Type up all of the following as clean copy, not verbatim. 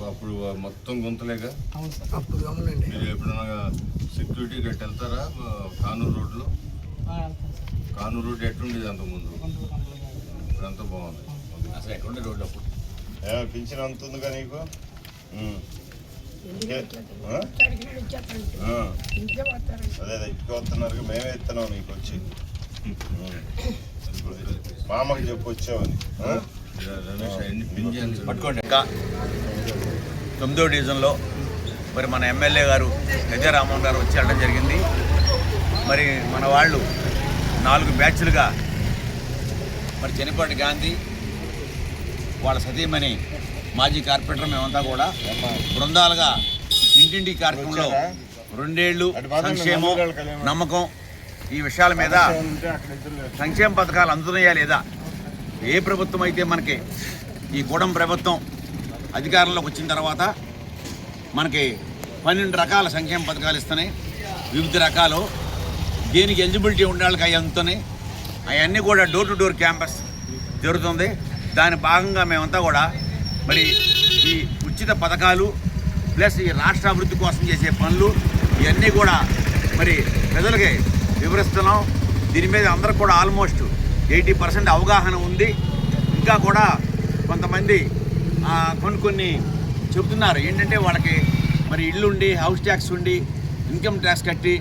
అప్పుడు మొత్తం గుంతలేక మీరు ఎప్పుడైనా సెక్యూరిటీ గట్టి వెళ్తారా? కానూరు రోడ్లో కానూరు రోడ్ ఎట్లుండేది అంతకుముందు? ఇప్పుడంతా బాగుంది. అసలు ఎట్లుండే రోడ్లు అప్పుడు పింఛన్ అంత ఉందిగా నీకు? అదే ఇంటికి వస్తున్నారు, మేమే ఇస్తున్నాం నీకు వచ్చి. మామకి చెప్పు వచ్చామని. పట్టుకోండి. ఇంకా 9వ డివిజన్లో మరి మన ఎమ్మెల్యే గారు గజ రామ్మోహన్ గారు వచ్చి వెళ్ళడం జరిగింది. మరి మన వాళ్ళు 4 బ్యాచ్లుగా మరి చెనిపాటి గాంధీ వాళ్ళ సతీమణి మాజీ కార్పొరేటర్ మేమంతా కూడా బృందాలుగా ఇంటింటి కార్యక్రమంలో 2 ఏళ్ళు సంక్షేమం నమ్మకం ఈ విషయాల మీద సంక్షేమ పథకాలు అందుతున్నాయా లేదా, ఏ ప్రభుత్వం అయితే మనకి ఈ కూడం ప్రభుత్వం అధికారంలోకి వచ్చిన తర్వాత మనకి 12 రకాల సంక్షేమ పథకాలు ఇస్తున్నాయి. వివిధ రకాలు దేనికి ఎలిజిబిలిటీ ఉండే వాళ్ళకి అవి అందుతున్నాయి. అవన్నీ కూడా డోర్ టు డోర్ క్యాంపస్ జరుగుతుంది. దాని భాగంగా మేమంతా కూడా మరి ఈ ఉచిత పథకాలు ప్లస్ ఈ రాష్ట్ర అభివృద్ధి కోసం చేసే పనులు ఇవన్నీ కూడా మరి ప్రజలకి వివరిస్తున్నాం. దీని మీద అందరికి కూడా ఆల్మోస్ట్ 80% అవగాహన ఉంది. ఇంకా కూడా కొంతమంది కొన్ని చెబుతున్నారు ఏంటంటే వాళ్ళకి మరి ఇల్లు ఉండి హౌస్ ట్యాక్స్ ఉండి ఇన్కమ్ ట్యాక్స్ కట్టి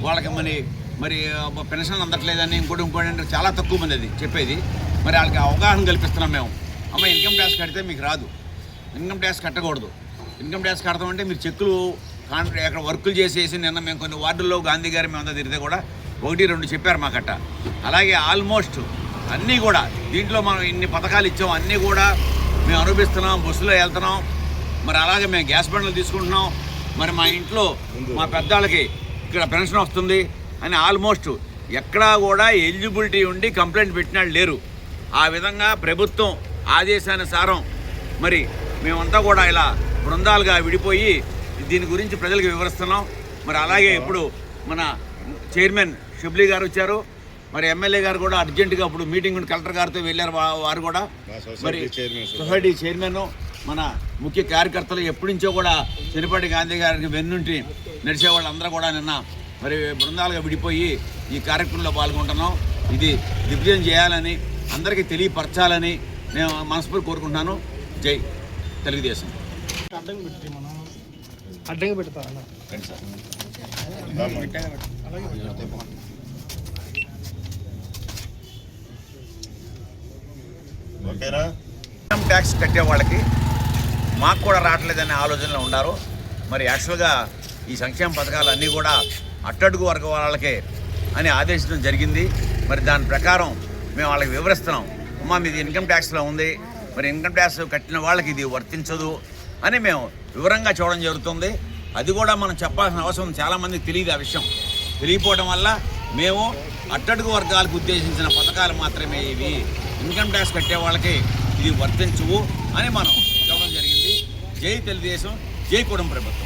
వాళ్ళకి మరి పెన్షన్ అందట్లేదని ఇంకోటి చాలా తక్కువ మంది అది చెప్పేది. మరి వాళ్ళకి అవగాహన కల్పిస్తున్నాం మేము. అమ్మ ఇన్కమ్ ట్యాక్స్ కడితే మీకు రాదు, ఇన్కమ్ ట్యాక్స్ కట్టకూడదు. ఇన్కమ్ ట్యాక్స్ కడతామంటే మీరు చెక్కులు అక్కడ వర్కులు చేసేసి నిన్న మేము కొన్ని వార్డుల్లో గాంధీ గారు మేమంతా తిరిగితే కూడా 1-2 చెప్పారు మాకట్ట. అలాగే ఆల్మోస్ట్ అన్నీ కూడా దీంట్లో మనం ఇన్ని పథకాలు ఇచ్చాం, అన్నీ కూడా మేము అనుభవిస్తున్నాం. బస్సులో వెళ్తున్నాం. మరి అలాగే మేము గ్యాస్ బండ్లు తీసుకుంటున్నాం. మరి మా ఇంట్లో మా పెద్దవాళ్ళకి ఇక్కడ పెన్షన్ వస్తుంది అని ఆల్మోస్ట్ ఎక్కడా కూడా ఎలిజిబిలిటీ ఉండి కంప్లైంట్ పెట్టిన వాళ్ళు లేరు. ఆ విధంగా ప్రభుత్వం ఆదేశానుసారం మరి మేమంతా కూడా ఇలా బృందాలుగా విడిపోయి దీని గురించి ప్రజలకు వివరిస్తున్నాం. మరి అలాగే ఇప్పుడు మన చైర్మన్ షబ్లీ గారు వచ్చారు. మరి ఎమ్మెల్యే గారు కూడా అర్జెంటుగా ఇప్పుడు మీటింగ్ కలెక్టర్ గారితో వెళ్ళారు. వారు కూడా మరి సొసైటీ చైర్మన్ మన ముఖ్య కార్యకర్తలు ఎప్పటి నుంచో కూడా చెనిపాటి గాంధీ గారికి వెన్నుంటి నడిచే వాళ్ళందరూ కూడా నిన్న మరి బృందాలుగా విడిపోయి ఈ కార్యక్రమంలో పాల్గొంటున్నాం. ఇది దిగ్విజయం చేయాలని అందరికీ తెలియపరచాలని నేను మనస్ఫూర్తి కోరుకుంటున్నాను. జై తెలుగుదేశం. అడ్డంగా పెడతా ఇన్కమ్ ట్యాక్స్ కట్టే వాళ్ళకి మాకు కూడా రావట్లేదనే ఆలోచనలో ఉన్నారు. మరి యాక్చువల్గా ఈ సంక్షేమ పథకాలు అన్నీ కూడా అట్టడుగు వర్గ వాళ్ళకే అని ఆదేశించడం జరిగింది. మరి దాని ప్రకారం మేము వాళ్ళకి వివరిస్తున్నాం. అమ్మ మీది ఇన్కమ్ ట్యాక్స్లో ఉంది, మరి ఇన్కమ్ ట్యాక్స్ కట్టిన వాళ్ళకి ఇది వర్తించదు అని మేము వివరంగా చూడడం జరుగుతుంది. అది కూడా మనం చెప్పాల్సిన అవసరం చాలామందికి తెలియదు. ఆ విషయం తెలియకపోవడం వల్ల మేము అట్టడుగు వర్గాలకు ఉద్దేశించిన పథకాలు మాత్రమే ఇవి, ఇన్కమ్ ట్యాక్స్ కట్టే వాళ్ళకి ఇది వర్తించవు అని మనం చెప్పడం జరిగింది. జై తెలుగుదేశం, జై కూడం ప్రభుత్వం.